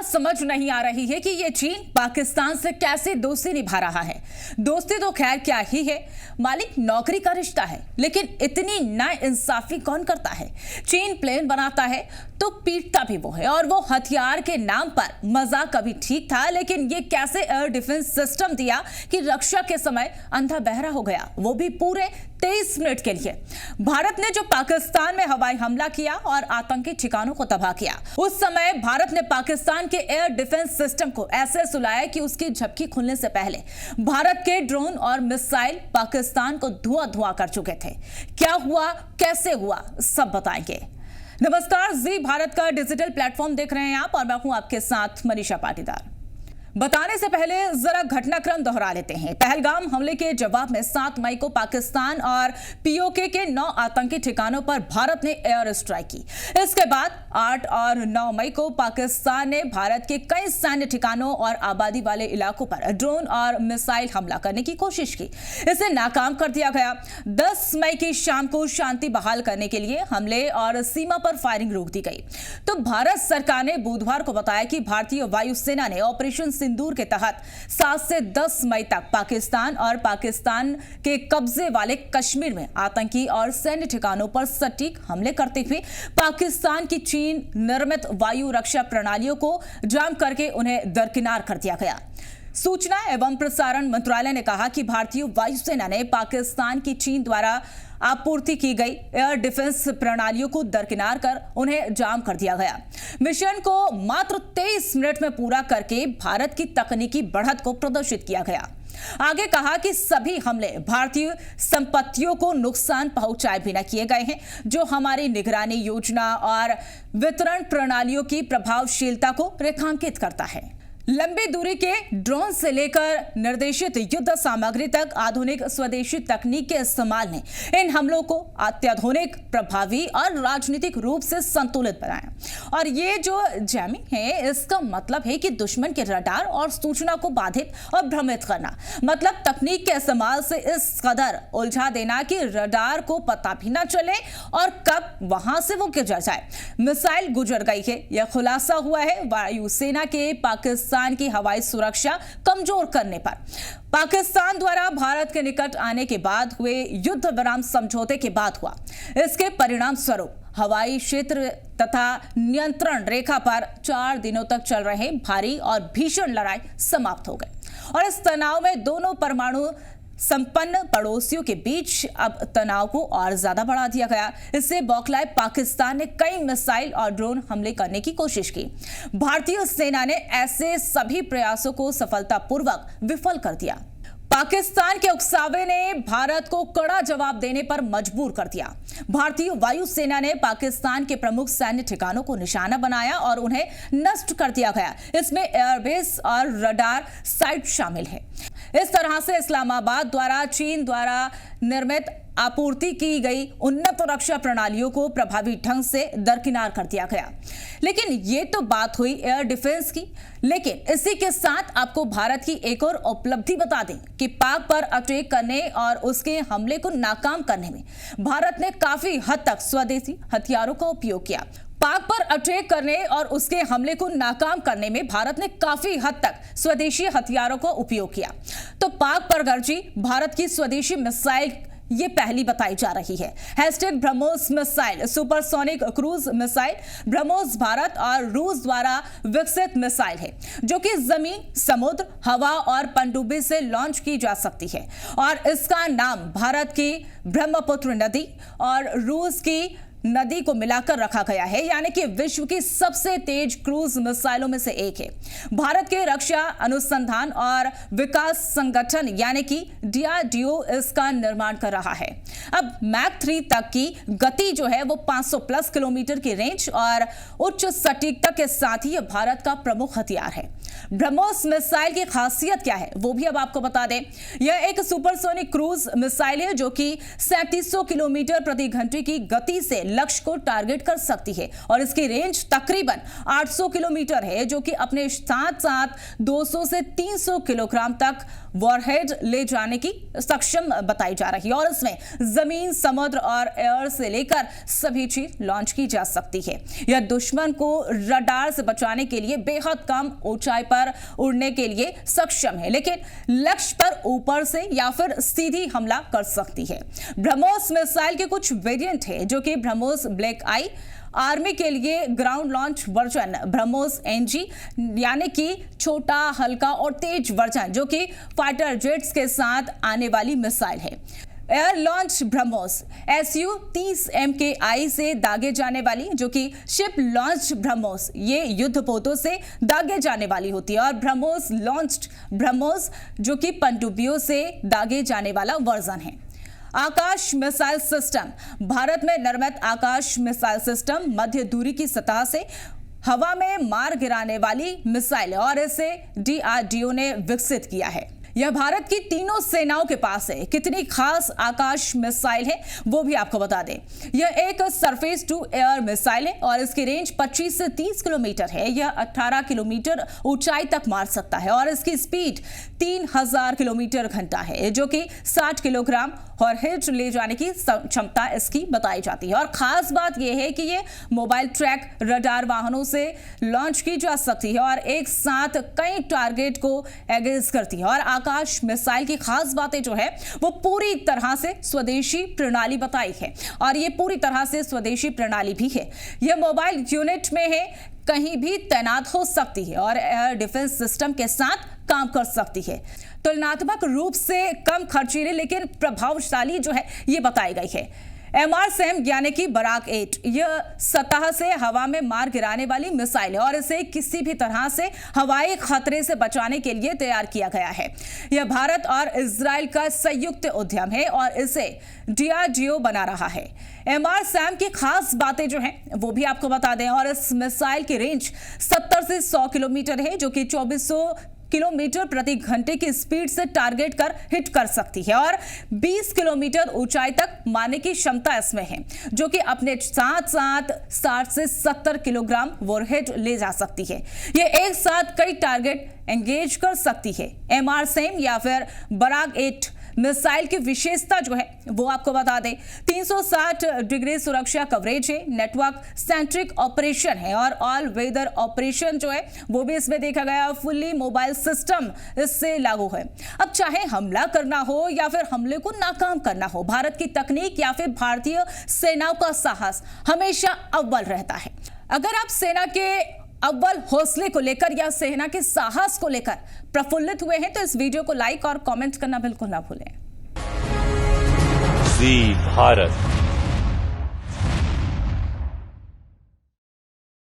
समझ नहीं आ रही है कि ये चीन पाकिस्तान से कैसे दोस्ती निभा रहा है। दोस्ती तो खैर क्या ही है, मालिक नौकरी का रिश्ता है, लेकिन इतनी नाइंसाफी कौन करता है। चीन प्लेन बनाता है तो पीटता भी वो है, और वो हथियार के नाम पर मजाक कभी ठीक था, लेकिन ये कैसे एयर डिफेंस सिस्टम दिया कि रक्षा के समय अंधा बहरा हो गया, वो भी पूरे 23 मिनट के लिए। भारत ने जो पाकिस्तान में हवाई हमला किया और आतंकी ठिकानों को तबाह किया, उस समय भारत ने पाकिस्तान के एयर डिफेंस सिस्टम को ऐसे सुलाया कि उसकी झपकी खुलने से पहले भारत के ड्रोन और मिसाइल पाकिस्तान को धुआं कर चुके थे। क्या हुआ, कैसे हुआ, सब बताएंगे। नमस्कार, जी भारत का डिजिटल प्लेटफॉर्म देख रहे हैं आप, और मैं हूं आपके साथ मनीषा पाटीदार। बताने से पहले जरा घटनाक्रम दोहरा लेते हैं। पहलगाम हमले के जवाब में 7 मई को पाकिस्तान और पीओके के 9 आतंकी ठिकानों पर भारत ने एयर स्ट्राइक की। इसके बाद 8 और 9 मई को पाकिस्तान ने भारत के कई सैन्य ठिकानों और आबादी वाले इलाकों पर ड्रोन और मिसाइल हमला करने की कोशिश की। इसे नाकाम कर दिया गया। 10 मई की शाम को शांति बहाल करने के लिए हमले और सीमा पर फायरिंग रोक दी गई। तो भारत सरकार ने बुधवार को बताया कि भारतीय वायुसेना ने ऑपरेशन सिंदूर के तहत 7 से 10 मई तक पाकिस्तान और पाकिस्तान के कब्जे वाले कश्मीर में आतंकी और सैन्य ठिकानों पर सटीक हमले करते हुए पाकिस्तान की चीन निर्मित वायु रक्षा प्रणालियों को जाम करके उन्हें दरकिनार कर दिया गया। सूचना एवं प्रसारण मंत्रालय ने कहा कि भारतीय वायुसेना ने पाकिस्तान की चीन द्वारा आपूर्ति की गई एयर डिफेंस प्रणालियों को दरकिनार कर उन्हें जाम कर दिया गया। मिशन को मात्र 23 मिनट में पूरा करके भारत की तकनीकी बढ़त को प्रदर्शित किया गया। आगे कहा कि सभी हमले भारतीय संपत्तियों को नुकसान पहुंचाए बिना किए गए हैं, जो हमारी निगरानी योजना और वितरण प्रणालियों की प्रभावशीलता को रेखांकित करता है। लंबी दूरी के ड्रोन से लेकर निर्देशित युद्ध सामग्री तक आधुनिक स्वदेशी तकनीक के इस्तेमाल ने इन हमलों को अत्याधुनिक, प्रभावी और राजनीतिक रूप से संतुलित बनाया। और ये जो जैमिंग है, इसका मतलब है कि दुश्मन के रडार और सूचना को बाधित और भ्रमित करना, मतलब तकनीक के इस्तेमाल से इस कदर उलझा देना कि रडार को पता भी ना चले और कब वहां से वो गुजर जाए। मिसाइल गुजर गई है, यह खुलासा हुआ है वायुसेना के पाकिस्तान की हवाई सुरक्षा कमजोर करने पर। पाकिस्तान द्वारा भारत के निकट आने के बाद हुए युद्ध विराम समझौते के बाद हुआ। इसके परिणाम स्वरूप हवाई क्षेत्र तथा नियंत्रण रेखा पर 4 दिनों तक चल रहे भारी और भीषण लड़ाई समाप्त हो गई, और इस तनाव में दोनों परमाणु संपन्न पड़ोसियों के बीच अब तनाव को और ज्यादा बढ़ा दिया गया। इससे बौखलाए पाकिस्तान ने कई मिसाइल और ड्रोन हमले करने की कोशिश की। भारतीय सेना ने ऐसे सभी प्रयासों को सफलतापूर्वक विफल कर दिया। पाकिस्तान के उकसावे ने भारत को कड़ा जवाब देने पर मजबूर कर दिया। भारतीय वायुसेना ने पाकिस्तान के प्रमुख सैन्य ठिकानों को निशाना बनाया और उन्हें नष्ट कर दिया गया। इसमें एयरबेस और रडार साइट शामिल है। इस तरह से इस्लामाबाद द्वारा चीन द्वारा निर्मित आपूर्ति की गई उन्नत रक्षा प्रणालियों को प्रभावी ढंग से दरकिनार कर दिया गया। लेकिन ये तो बात हुई एयर डिफेंस की, लेकिन इसी के साथ आपको भारत की एक और उपलब्धि बता दें कि पाक पर अटैक करने और उसके हमले को नाकाम करने में भारत ने काफी हद तक स्वदेशी हथियारों का उपयोग किया। पाक पर अटैक करने और उसके हमले को नाकाम करने में भारत ने काफी हद तक स्वदेशी हथियारों का उपयोग किया। तो पाक पर गर्जी भारत की स्वदेशी मिसाइल ये पहली बताई जा रही है। Hashtag BrahMos missile supersonic cruise missile. BrahMos Bharat और रूस द्वारा विकसित मिसाइल है, जो कि जमीन, समुद्र, हवा और पनडुब्बी से लॉन्च की जा सकती है, और इसका नाम भारत की ब्रह्मपुत्र नदी और रूस की नदी को मिलाकर रखा गया है, यानी कि विश्व की सबसे तेज क्रूज मिसाइलों में से एक है। भारत के रक्षा अनुसंधान और विकास संगठन यानी कि DRDO इसका निर्माण कर रहा है। अब मैक 3 तक की गति जो है वो 500 प्लस किलोमीटर की रेंज और उच्च सटीकता के साथ ही भारत का प्रमुख हथियार है। ब्रह्मोस मिसाइल की खासियत क्या है वो भी अब आपको बता दें। यह एक सुपरसोनिक क्रूज मिसाइल है जो कि 3700 किलोमीटर प्रति घंटे की गति से लक्ष्य को टारगेट कर सकती है और इसकी रेंज तकरीबन 800 किलोमीटर है, जो कि अपने साथ साथ 200 से 300 किलोग्राम तक वॉरहेड ले जाने की सक्षम बताई जा रही है और इसमें जमीन, समुद्र और एयर से लेकर सभी चीज लॉन्च की जा सकती है। यह दुश्मन को रडार से बचाने के लिए बेहद कम ऊंचाई पर उड़ने के लिए सक्षम है, लेकिन लक्ष्य पर ऊपर से या फिर सीधी हमला कर सकती है। ब्रह्मोस मिसाइल के कुछ वेरिएंट है, जो कि ब्रह्मोस ब्लैक आई, आर्मी के लिए ground launch version BrahMos NG यानी कि छोटा, हल्का और तेज वर्जन, जो कि फाइटर जेट्स के साथ आने वाली मिसाइल है। Air launch BrahMos Su-30 MKI से दागे जाने वाली, जो कि शिप लॉन्च ब्रह्मोस, ये युद्धपोतों से दागे जाने वाली होती है और ब्रह्मोस लॉन्च्ड ब्रह्मोस, जो कि पनडुब्बियों से दागे जाने वाला वर्जन है। आकाश मिसाइल सिस्टम। भारत में निर्मित आकाश मिसाइल सिस्टम मध्य दूरी की सतह से हवा में मार गिराने वाली मिसाइल है और इसे DRDO ने विकसित किया है। यह भारत की तीनों सेनाओं के पास है। कितनी खास आकाश मिसाइल है वो भी आपको बता दें। यह एक सरफेस टू एयर मिसाइल है और इसकी रेंज 25 से 30 किलोमीटर है। यह 18 किलोमीटर ऊंचाई तक मार सकता है और इसकी स्पीड 3000 किलोमीटर घंटा है, जो कि 60 किलोग्राम वॉरहेड ले जाने की क्षमता इसकी बताई जाती है। और खास बात यह है कि यह मोबाइल ट्रैक रडार वाहनों से लॉन्च की जा सकती है और एक साथ कई टारगेट को एंगेज करती है। और आकाश मिसाइल की खास बातें जो है वो पूरी तरह से स्वदेशी प्रणाली बताई है और ये पूरी तरह से स्वदेशी प्रणाली भी है। यह मोबाइल यूनिट में है, कहीं भी तैनात हो सकती है और एयर डिफेंस सिस्टम के साथ काम कर सकती है। तुलनात्मक रूप से कम खर्चीली लेकिन प्रभावशाली जो है ये बताई गई है। MRSAM यानी कि बराक 8, यह सतह से हवा में मार गिराने वाली मिसाइल है और इसे किसी भी तरह से हवाई खतरे से बचाने के लिए तैयार किया गया है। यह भारत और इजराइल का संयुक्त उद्यम है और इसे DRDO बना रहा है। MRSAM की खास बातें जो हैं वो भी आपको बता दें और इस मिसाइल की रेंज 70 से 100 किलोमीटर है, जो कि 2400 किलोमीटर प्रति घंटे की स्पीड से टारगेट कर हिट कर सकती है और 20 किलोमीटर ऊंचाई तक मारने की क्षमता इसमें है, जो कि अपने साथ साथ 60 से 70 किलोग्राम वॉरहेड ले जा सकती है। ये एक साथ कई टारगेट एंगेज कर सकती है। MRSAM या फिर बराक 8 मिसाइल की विशेषता जो है वो आपको बता दें। 360 डिग्री सुरक्षा कवरेज है, नेटवर्क सेंट्रिक ऑपरेशन है और ऑल वेदर ऑपरेशन जो है वो भी इसमें देखा गया। फुल्ली मोबाइल सिस्टम इससे लागू है। अब चाहे हमला करना हो या फिर हमले को नाकाम करना हो, भारत की तकनीक या फिर भारतीय सेनाओं का साहस हमेशा अव्वल रहता है। अगर आप सेना के अव्वल हौसले को लेकर या सेना के साहस को लेकर प्रफुल्लित हुए हैं तो इस वीडियो को लाइक और कमेंट करना बिल्कुल ना भूलें। जी भारत।